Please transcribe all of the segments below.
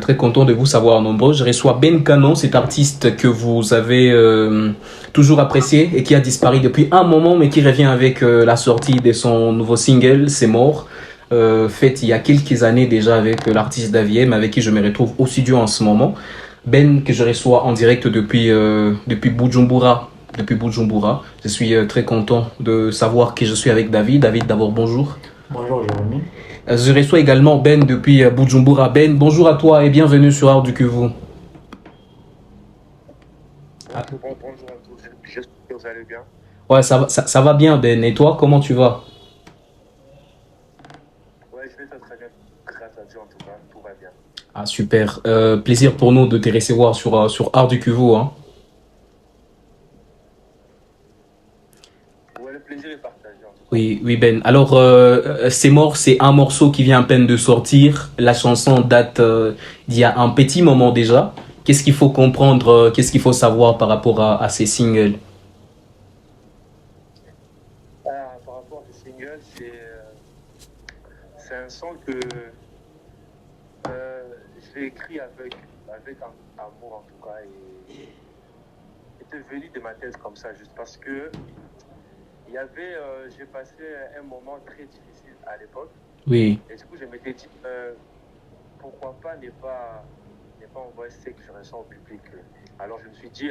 très content de vous savoir nombreux. Je reçois Ben Canon, cet artiste que vous avez toujours apprécié et qui a disparu depuis un moment, mais qui revient avec la sortie de son nouveau single, C'est mort, fait il y a quelques années déjà avec l'artiste Daviem, avec qui je me retrouve au studio en ce moment. Ben, que je reçois en direct depuis Bujumbura. Depuis Bujumbura. Je suis très content de savoir que je suis avec David. David, d'abord, bonjour. Bonjour Jérémy. Je reçois également Ben depuis Bujumbura. Ben, bonjour à toi et bienvenue sur Art du Kivu. Bonjour à tous, j'espère que vous allez bien. Ouais, ça va bien, Ben. Et toi, comment tu vas? Ouais, je vais très bien, grâce à Dieu en tout cas, tout va bien. Ah, super. Plaisir pour nous de te recevoir sur Art du Kivu, hein. Ouais, le plaisir est partagé en tout cas. Oui, oui, Ben. Alors, C'est mort, c'est un morceau qui vient à peine de sortir. La chanson date d'il y a un petit moment déjà. Qu'est-ce qu'il faut comprendre, qu'est-ce qu'il faut savoir par rapport à ces singles? Par rapport à ce single, c'est un son que je l'ai écrit avec amour en tout cas et était venu de ma tête comme ça, juste parce que j'ai passé un moment très difficile à l'époque Oui, et du coup je m'étais dit pourquoi pas ne pas envoyer ce que je ressens au public. Alors je me suis dit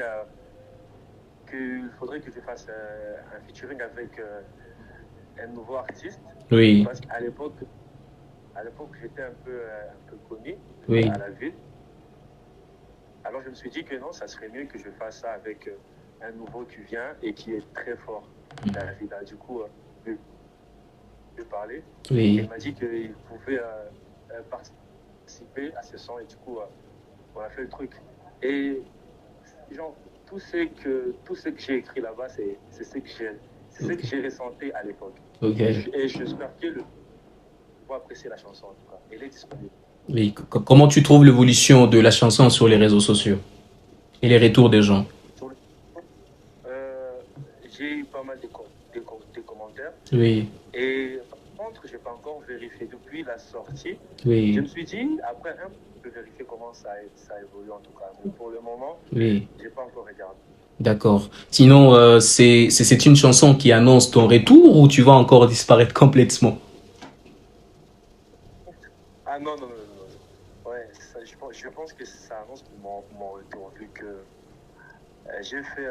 qu'il faudrait que je fasse un featuring avec un nouveau artiste oui, parce à l'époque j'étais un peu connu oui. à la ville. Alors je me suis dit que non, ça serait mieux que je fasse ça avec un nouveau qui vient et qui est très fort. David a du coup lui parler. Oui. Il m'a dit qu'il pouvait participer à ce son et du coup on a fait le truc. Et genre tout ce que j'ai écrit là-bas, c'est ce que j'ai ressenti à l'époque. Ok. Et j'espère que vous apprécier la chanson en tout cas. Elle est disponible. Oui. Comment tu trouves l'évolution de la chanson sur les réseaux sociaux et les retours des gens? Sur le- euh, j'ai eu pas mal de commentaires. Oui, Et par contre, j'ai pas encore vérifié depuis la sortie. Je oui, me suis dit, après je peux vérifier comment ça évolue en tout cas. Mais pour le moment, oui. j'ai pas encore regardé. D'accord. Sinon, c'est une chanson qui annonce ton retour ou tu vas encore disparaître complètement? Ah non, non, non, non, non. Ouais, je pense que ça annonce mon retour, vu que j'ai fait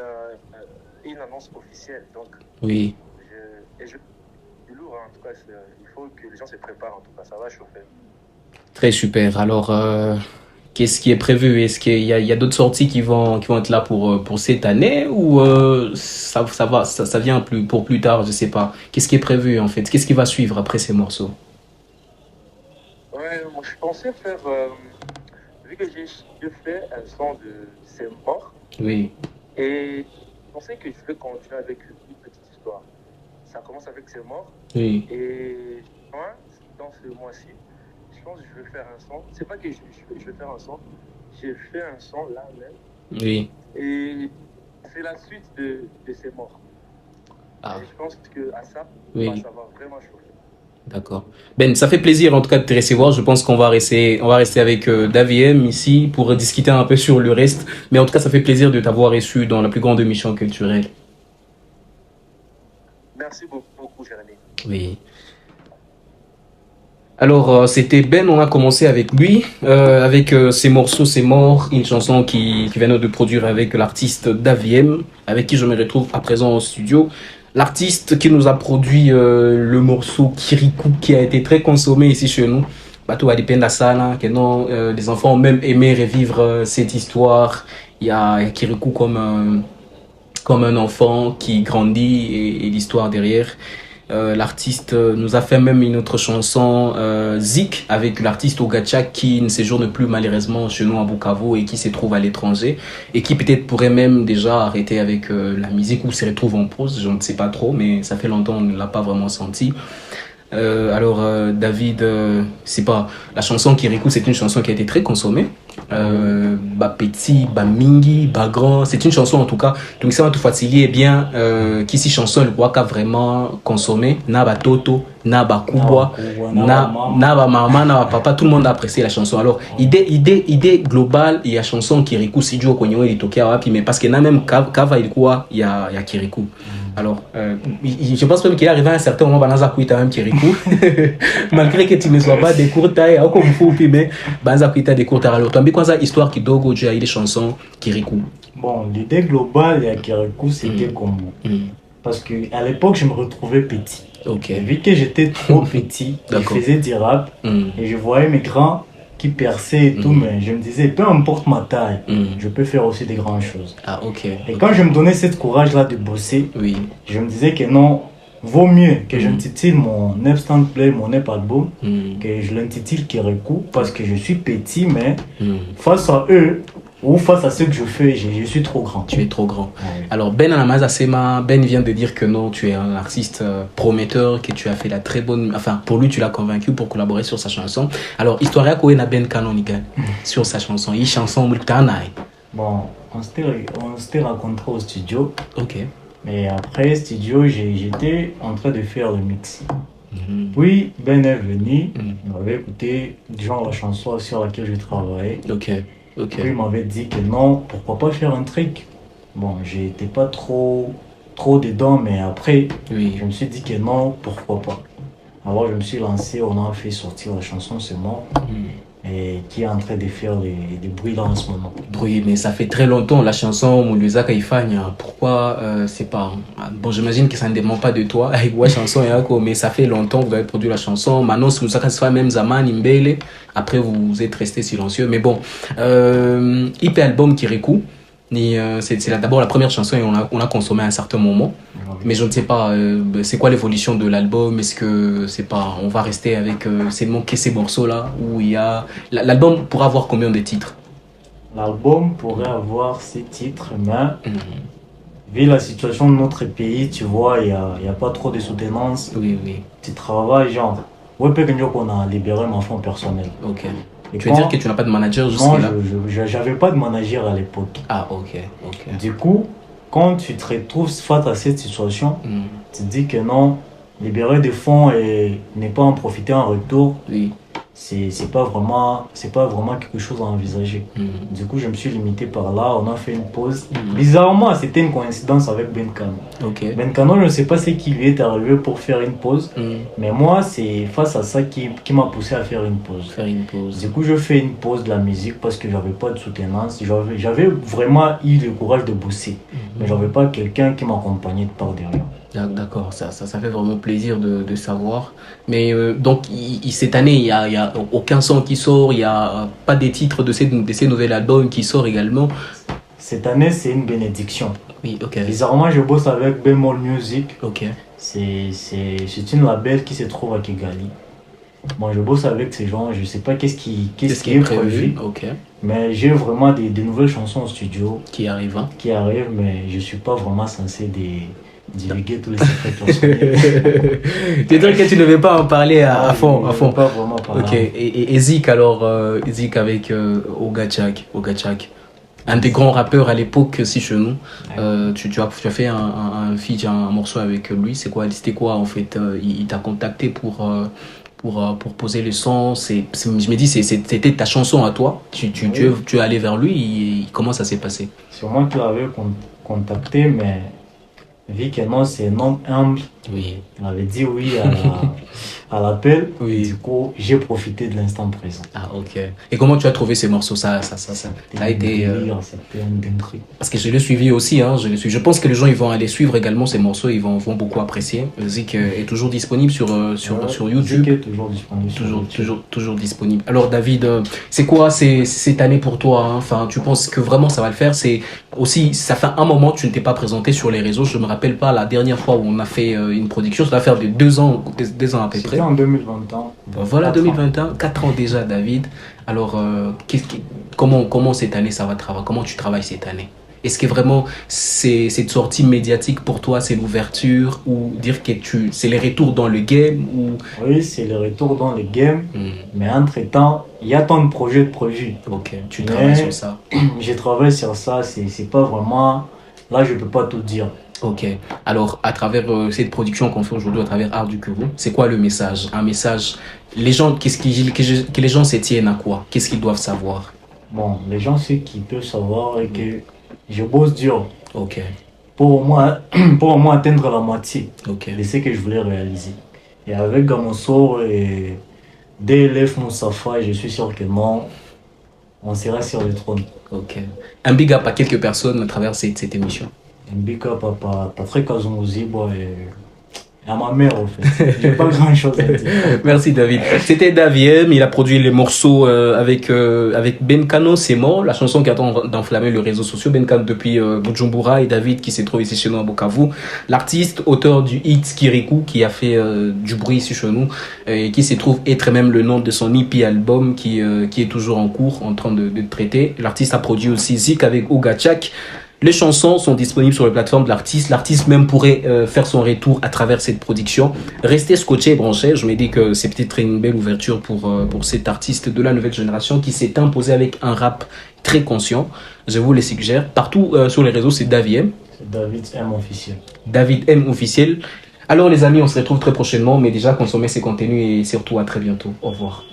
une annonce officielle. Donc, Oui. je c'est lourd, hein, en tout cas, il faut que les gens se préparent, en tout cas, ça va chauffer. Très super. Alors, qu'est-ce qui est prévu? Est-ce qu'il y a d'autres sorties qui vont être là pour cette année ou ça vient pour plus tard, je sais pas. Qu'est-ce qui est prévu en fait? Qu'est-ce qui va suivre après ces morceaux? Ouais, moi, je pensais faire, vu que j'ai fait un son de C'est mort, Oui, et je pensais que je vais continuer avec une petite histoire. Ça commence avec C'est mort, oui, et moi, dans ce mois-ci, je pense que je vais faire un son. C'est pas que je vais faire un son, j'ai fait un son là même, oui. et c'est la suite de C'est mort. Ah, Et je pense que à ça, bah, oui. ça va vraiment chauffer. D'accord. Ben, ça fait plaisir en tout cas de te recevoir. Je pense on va rester avec Daviem ici pour discuter un peu sur le reste. Mais en tout cas, ça fait plaisir de t'avoir reçu dans la plus grande émission culturelle. Merci beaucoup, Jérémy. Oui. Alors, c'était Ben, on a commencé avec lui, avec ses morceaux, c'est mort, une chanson qui vient de produire avec l'artiste Daviem, avec qui je me retrouve à présent au studio. L'artiste qui nous a produit le morceau Kirikou, qui a été très consommé ici chez nous. Bateau a dépend de ça, là, que non, les enfants ont même aimé revivre cette histoire. Il y a Kirikou comme un enfant qui grandit et l'histoire derrière. L'artiste nous a fait même une autre chanson, Zik, avec l'artiste Ogacha qui ne séjourne plus malheureusement chez nous à Bukavu et qui se trouve à l'étranger et qui peut-être pourrait même déjà arrêter avec la musique ou se retrouve en pause, je ne sais pas trop, mais ça fait longtemps on ne l'a pas vraiment senti. David, c'est pas la chanson Kirikou, c'est une chanson qui a été très consommée Ba petit, ba mingi, ba grand. C'est une chanson en tout cas. Donc ça va tout fatiguer bien. Qui si chanson le roi qu'a vraiment consommé. Na ba toto, na ba kubwa, na ba maman, na ba papa. Tout le monde a apprécié la chanson. Alors idée globale. Il y a chanson Kirikou si Joe Konyo il toquait à wapi, mais parce que na même Kava il quoi, il y a Kirikou. Alors, je pense même qu'il est arrivé à un certain moment, Banza Kuita même Kirikou. Malgré que tu ne sois pas des courts tailles, comme vous, mais Banza Kuita des courts tailles. Alors, tu as mis quoi ça, histoire qui dogo, tu as eu des chansons Kirikou. Bon, l'idée globale à Kirikou, c'était comme. Parce qu'à l'époque, je me retrouvais petit. Ok. Et vu que j'étais trop petit, je faisais du rap et je voyais mes grands qui perçaient et tout, mais je me disais, peu importe ma taille, je peux faire aussi des grandes choses. Ah, ok. Et quand je me donnais cette courage-là de bosser, je me disais que non, vaut mieux que je intitule mon Epstand Play, mon EP album, que je l'intitule Kirikou, parce que je suis petit, mais face à eux, ou face à ce que je fais, je suis trop grand. Tu es trop grand. Alors, Ben Anamaza Sema, Ben vient de dire que non, tu es un artiste prometteur, que tu as fait la très bonne... Enfin, pour lui, tu l'as convaincu pour collaborer sur sa chanson. Alors, Histoire à Koé na Ben Canonical sur sa chanson. Il chanson Multanai. Bon, on s'était rencontrés au studio. Ok. Mais après studio, j'étais en train de faire le mix. Puis, Ben est venu, il m'avait écouté, genre la chanson sur laquelle je travaillais. Ok. Okay. Puis il m'avait dit que non, pourquoi pas faire un truc. Bon, j'étais pas trop dedans, mais après, je me suis dit que non, pourquoi pas. Alors je me suis lancé, on a fait sortir la chanson C'est moi, et qui est en train de faire des bruits là en ce moment. Oui, mais ça fait très longtemps la chanson Moulouza Kaifanya. Pourquoi c'est pas... Bon, j'imagine que ça ne dépend pas de toi, avec la chanson, mais ça fait longtemps que vous avez produit la chanson. Maintenant, si vous avez même Zaman, Imbele, après vous êtes resté silencieux. Mais bon, IP album Kirikou, c'est d'abord la première chanson et on a consommé à un certain moment. Mais je ne sais pas, c'est quoi l'évolution de l'album? Est-ce que c'est pas, on va rester avec seulement que ces morceaux-là où il y a... L'album pourra avoir combien de titres? L'album pourrait avoir 6 titres, mais vu la situation de notre pays, tu vois, il y a pas trop de soutenance. Oui. Tu travailles, genre, ouais, peut-être qu'on a libéré mon fonds personnel. Ok. Et tu veux dire que tu n'as pas de manager jusqu'à là? Non, j'avais pas de manager à l'époque. Ah, ok. Du coup, quand tu te retrouves face à cette situation, tu te dis que non, libérer des fonds et ne pas en profiter en retour, c'est pas vraiment quelque chose à envisager. Du coup, je me suis limité par là, on a fait une pause. Bizarrement, c'était une coïncidence avec Ben Kano. Ben Kano, je ne sais pas ce qui lui est arrivé pour faire une pause, mais moi, c'est face à ça qui m'a poussé à faire une pause. Du coup, je fais une pause de la musique parce que j'avais pas de soutenance. J'avais vraiment eu le courage de bosser, mais j'avais pas quelqu'un qui m'accompagnait de par derrière. D'accord, ça fait vraiment plaisir de savoir. Mais donc, cette année, il y a aucun son qui sort, il n'y a pas des titres de ces nouveaux albums qui sortent également. Cette année, c'est une bénédiction. Oui, ok. Bizarrement, je bosse avec Bemol Music. Ok. C'est une label qui se trouve à Kigali. Bon, je bosse avec ces gens, je ne sais pas qu'est-ce qui est prévu. Ok. Mais j'ai vraiment des nouvelles chansons au studio. Qui arrivent. Qui arrivent, mais je ne suis pas vraiment censé divulguer tous les secrets personnels. Tu veux dire que tu ne veux pas en parler à fond, à fond. Pas vraiment parler. Ok. Et Zik alors, Zik avec Ogachak. Un des grands rappeurs à l'époque, si chez nous. Tu as fait un feat, un morceau avec lui. C'était quoi en fait? Il t'a contacté pour poser le son. Je me dis, c'était ta chanson à toi. Tu es allé vers lui. Comment ça s'est passé? C'est moi qui l'avais contacté, mais vu que non, c'est un homme humble. Oui. Il avait dit oui à l'appel. Oui. Du coup, j'ai profité de l'instant présent. Ah, ok. Et comment tu as trouvé ces morceaux? Ça a été... C'était un dinguerie. Parce que je l'ai suivi aussi. Je pense que les gens ils vont aller suivre également ces morceaux. Ils vont beaucoup apprécier. Zik est toujours disponible sur YouTube. Zik est toujours disponible. Toujours disponible. Alors, David, c'est quoi cette année pour toi, hein? Enfin, tu penses que vraiment ça va le faire? C'est aussi, ça fait un moment que tu ne t'es pas présenté sur les réseaux. Je ne me rappelle pas la dernière fois où on a fait une production. Ça va faire de 2 ans à peu près. C'était en 2021. Voilà, 2021, 4 ans déjà, David. Alors, comment cette année ça va travailler? Comment tu travailles cette année? Est-ce que vraiment cette sortie médiatique pour toi, c'est l'ouverture ou dire que c'est les retours dans le game ou... Oui, c'est le retour dans le game, mais entre-temps, il y a tant de projets prévus. Ok, tu travailles sur ça. Je travaille sur ça, c'est pas vraiment... Là, je peux pas tout dire. Ok. Alors, à travers cette production qu'on fait aujourd'hui, à travers Art du Kuru, c'est quoi le message? Un message... Les gens, que les gens se tiennent à quoi? Qu'est-ce qu'ils doivent savoir? Bon, les gens, ce qu'ils peuvent savoir est que je bosse dur. Ok. Pour au moins atteindre la moitié de ce que je voulais réaliser. Et avec Gamonsour et DLF Moussafa, je suis sûr que non, on sera sur le trône. Ok. Un big up à quelques personnes à travers cette émission. Un big up à Patrick Azumouzibo et à ma mère, en fait. J'ai pas grand chose à dire. Merci David. C'était Daviem, il a produit les morceaux avec Benkano, c'est mort, la chanson qui attend d'enflammer les réseaux sociaux. Benkano depuis Bujumbura et David qui s'est trouvé ici chez nous à Bukavu. L'artiste, auteur du hit Kirikou qui a fait du bruit ici chez nous et qui se trouve être même le nom de son EP album qui est toujours en cours, en train de traiter. L'artiste a produit aussi Zik avec Ogachak. Les chansons sont disponibles sur les plateformes de l'artiste. L'artiste même pourrait faire son retour à travers cette production. Restez scotché et branché. Je me dis que c'est peut-être une belle ouverture pour cet artiste de la nouvelle génération qui s'est imposé avec un rap très conscient. Je vous les suggère. Partout sur les réseaux, c'est Daviem. C'est David M officiel. David M officiel. Alors les amis, on se retrouve très prochainement. Mais déjà, consommez ces contenus et surtout à très bientôt. Au revoir.